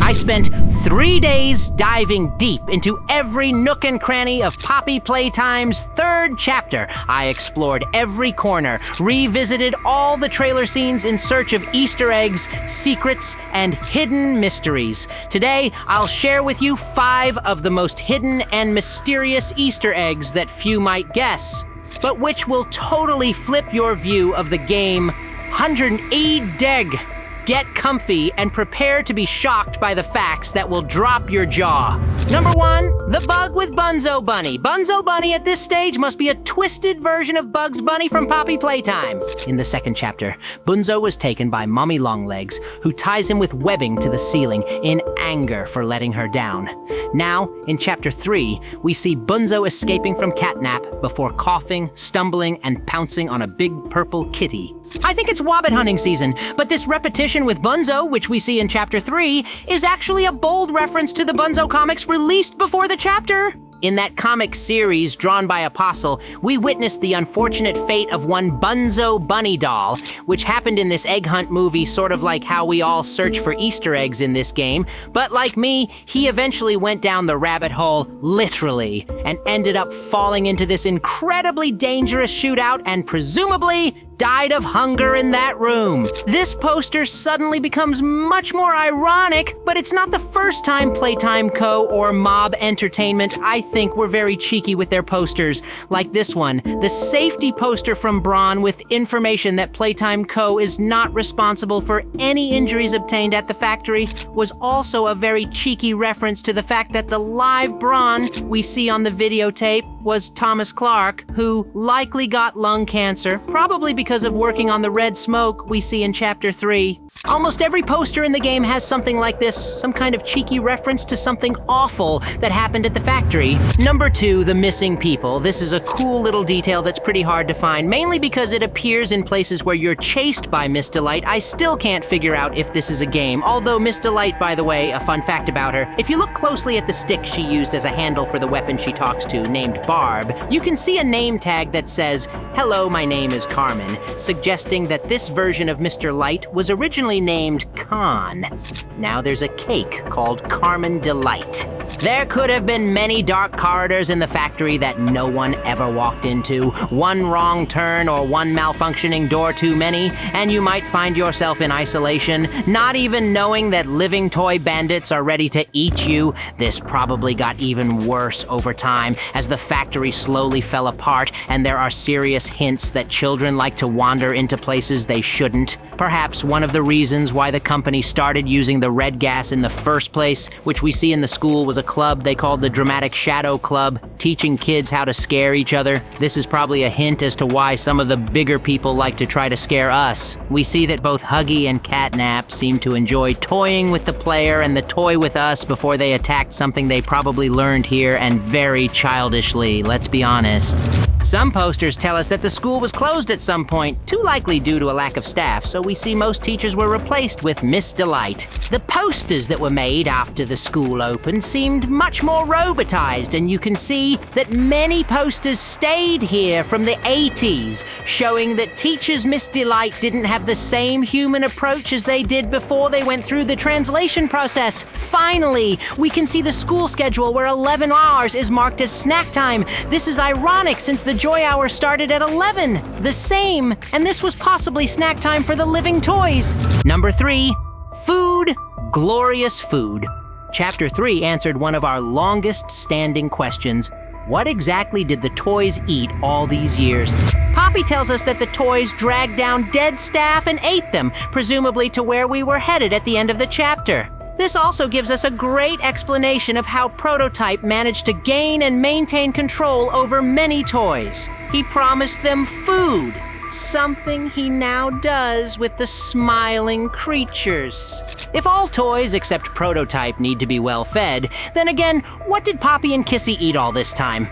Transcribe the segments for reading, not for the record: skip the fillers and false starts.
I spent 3 days diving deep into every nook and cranny of Poppy Playtime's 3rd chapter. I explored every corner, revisited all the trailer scenes in search of Easter eggs, secrets, and hidden mysteries. Today, I'll share with you 5 of the most hidden and mysterious Easter eggs that few might guess, but which will totally flip your view of the game 101 Deg. Get comfy and prepare to be shocked by the facts that will drop your jaw. Number 1, the bug with Bunzo Bunny. Bunzo Bunny at this stage must be a twisted version of Bugs Bunny from Poppy Playtime. In the 2nd chapter, Bunzo was taken by Mommy Longlegs, who ties him with webbing to the ceiling in anger for letting her down. Now, in chapter 3, we see Bunzo escaping from catnap before coughing, stumbling, and pouncing on a big purple kitty. I think it's wabbit hunting season, but this repetition with Bunzo, which we see in chapter 3, is actually a bold reference to the Bunzo comics released before the chapter. In that comic series drawn by Apostle, we witnessed the unfortunate fate of one Bunzo Bunny doll, which happened in this egg hunt movie, sort of like how we all search for Easter eggs in this game. But like me, he eventually went down the rabbit hole, literally, and ended up falling into this incredibly dangerous shootout and presumably died of hunger in that room. This poster suddenly becomes much more ironic, but it's not the first time Playtime Co. or Mob Entertainment, I think, were very cheeky with their posters. Like this one, the safety poster from Braun with information that Playtime Co. is not responsible for any injuries obtained at the factory was also a very cheeky reference to the fact that the live Braun we see on the videotape was Thomas Clark, who likely got lung cancer, probably because of working on the red smoke we see in chapter 3. Almost every poster in the game has something like this, some kind of cheeky reference to something awful that happened at the factory. Number 2, the missing people. This is a cool little detail that's pretty hard to find, mainly because it appears in places where you're chased by Miss Delight. I still can't figure out if this is a game, although Miss Delight, by the way, a fun fact about her, if you look closely at the stick she used as a handle for the weapon she talks to, named Barb, you can see a name tag that says, "Hello, my name is Carmen," suggesting that this version of Mr. Light was originally named Con. Now there's a cake called Carmen Delight. There could have been many dark corridors in the factory that no one ever walked into. One wrong turn or one malfunctioning door too many, and you might find yourself in isolation, not even knowing that living toy bandits are ready to eat you. This probably got even worse over time as the factory slowly fell apart, and there are serious hints that children like to wander into places they shouldn't. Perhaps one of the reasons why the company started using the red gas in the first place, which we see in the school, was a club they called the Dramatic Shadow Club, teaching kids how to scare each other. This is probably a hint as to why some of the bigger people like to try to scare us. We see that both Huggy and Catnap seem to enjoy toying with the player and the toy with us before they attacked something they probably learned here, and very childishly, let's be honest. Some posters tell us that the school was closed at some point, too likely due to a lack of staff, so we see most teachers were replaced with Miss Delight. The posters that were made after the school opened seemed much more robotized, and you can see that many posters stayed here from the 80s, showing that teachers Miss Delight didn't have the same human approach as they did before they went through the translation process. Finally, we can see the school schedule where 11 hours is marked as snack time. This is ironic since the Joy Hour started at 11, the same, and this was possibly snack time for the living toys. Number 3, food, glorious food. Chapter 3 answered one of our longest standing questions. What exactly did the toys eat all these years? Poppy tells us that the toys dragged down dead staff and ate them, presumably to where we were headed at the end of the chapter. This also gives us a great explanation of how Prototype managed to gain and maintain control over many toys. He promised them food, something he now does with the smiling creatures. If all toys except Prototype need to be well fed, then again, what did Poppy and Kissy eat all this time?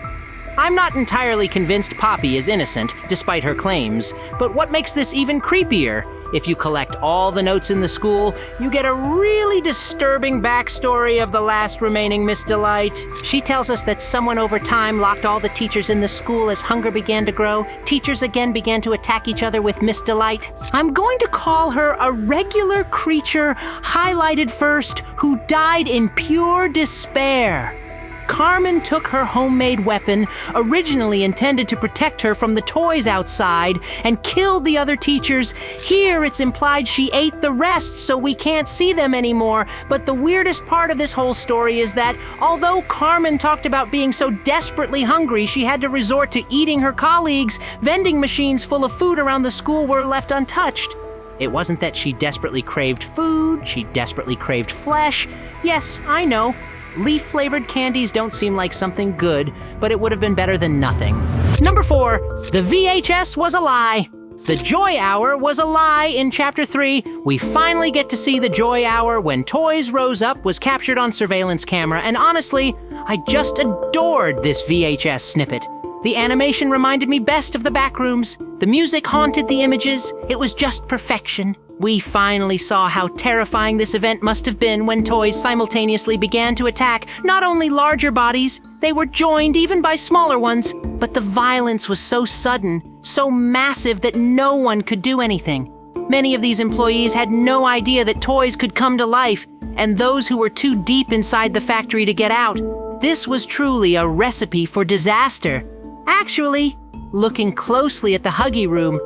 I'm not entirely convinced Poppy is innocent, despite her claims, but what makes this even creepier If you collect all the notes in the school, you get a really disturbing backstory of the last remaining Miss Delight. She tells us that someone over time locked all the teachers in the school as hunger began to grow. Teachers again began to attack each other with Miss Delight. I'm going to call her a regular creature, highlighted first, who died in pure despair. Carmen took her homemade weapon, originally intended to protect her from the toys outside, and killed the other teachers. Here it's implied she ate the rest, so we can't see them anymore. But the weirdest part of this whole story is that although Carmen talked about being so desperately hungry she had to resort to eating her colleagues, vending machines full of food around the school were left untouched. It wasn't that she desperately craved food, she desperately craved flesh. Yes, I know. Leaf-flavored candies don't seem like something good, but it would have been better than nothing. Number 4, the VHS was a lie. The Joy Hour was a lie in Chapter 3. We finally get to see the Joy Hour when Toys Rose Up was captured on surveillance camera, and honestly, I just adored this VHS snippet. The animation reminded me best of the Backrooms. The music haunted the images. It was just perfection. We finally saw how terrifying this event must have been when toys simultaneously began to attack not only larger bodies, they were joined even by smaller ones, but the violence was so sudden, so massive that no one could do anything. Many of these employees had no idea that toys could come to life, and those who were too deep inside the factory to get out. This was truly a recipe for disaster. Actually, looking closely at the Huggy Room,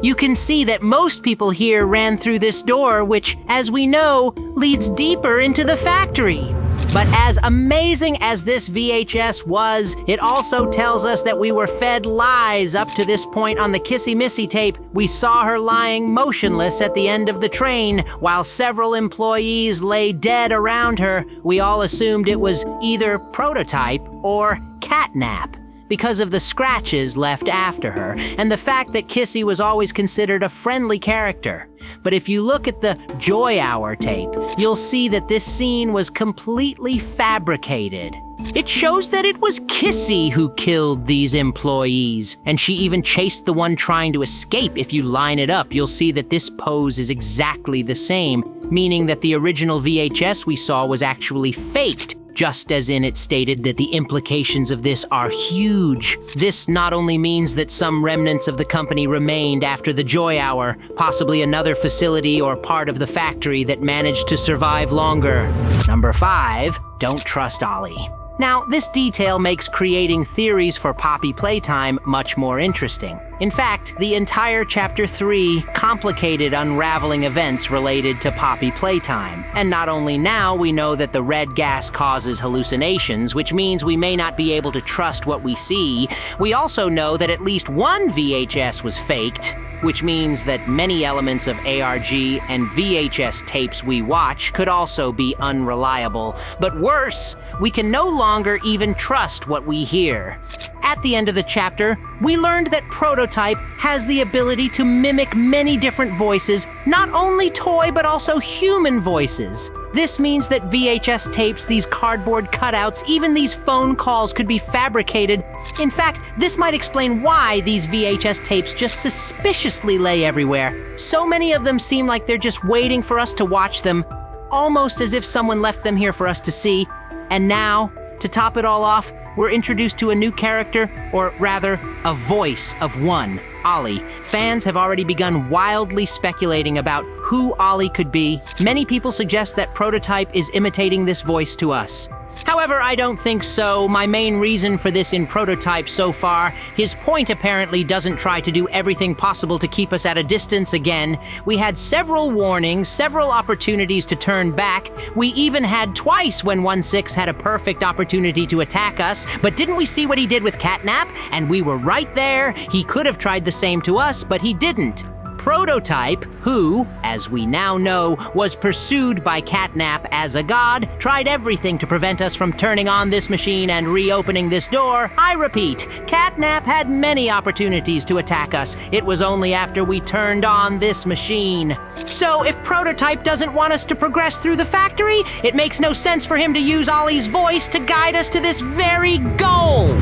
you can see that most people here ran through this door, which, as we know, leads deeper into the factory. But as amazing as this VHS was, it also tells us that we were fed lies up to this point on the Kissy Missy tape. We saw her lying motionless at the end of the train, while several employees lay dead around her. We all assumed it was either Prototype or Catnap, because of the scratches left after her, and the fact that Kissy was always considered a friendly character. But if you look at the Joy Hour tape, you'll see that this scene was completely fabricated. It shows that it was Kissy who killed these employees, and she even chased the one trying to escape. If you line it up, you'll see that this pose is exactly the same, meaning that the original VHS we saw was actually faked, just as in it stated that the implications of this are huge. This not only means that some remnants of the company remained after the Joy Hour, possibly another facility or part of the factory that managed to survive longer. Number 5, don't trust Ollie. Now, this detail makes creating theories for Poppy Playtime much more interesting. In fact, the entire Chapter 3 complicated unraveling events related to Poppy Playtime. And not only now we know that the red gas causes hallucinations, which means we may not be able to trust what we see, we also know that at least one VHS was faked, which means that many elements of ARG and VHS tapes we watch could also be unreliable. But worse, we can no longer even trust what we hear. At the end of the chapter, we learned that Prototype has the ability to mimic many different voices, not only toy but also human voices. This means that VHS tapes, these cardboard cutouts, even these phone calls could be fabricated. In fact, this might explain why these VHS tapes just suspiciously lay everywhere. So many of them seem like they're just waiting for us to watch them, almost as if someone left them here for us to see. And now, to top it all off, we're introduced to a new character, or rather, a voice of one, Ollie. Fans have already begun wildly speculating about who Ollie could be. Many people suggest that Prototype is imitating this voice to us. However, I don't think so. My main reason for this in Prototype so far, his point apparently doesn't try to do everything possible to keep us at a distance again. We had several warnings, several opportunities to turn back. We even had twice when 1/6 had a perfect opportunity to attack us. But didn't we see what he did with Catnap? And we were right there. He could have tried the same to us, but he didn't. Prototype, who, as we now know, was pursued by Catnap as a god, tried everything to prevent us from turning on this machine and reopening this door. I repeat, Catnap had many opportunities to attack us. It was only after we turned on this machine. So if Prototype doesn't want us to progress through the factory, it makes no sense for him to use Ollie's voice to guide us to this very goal.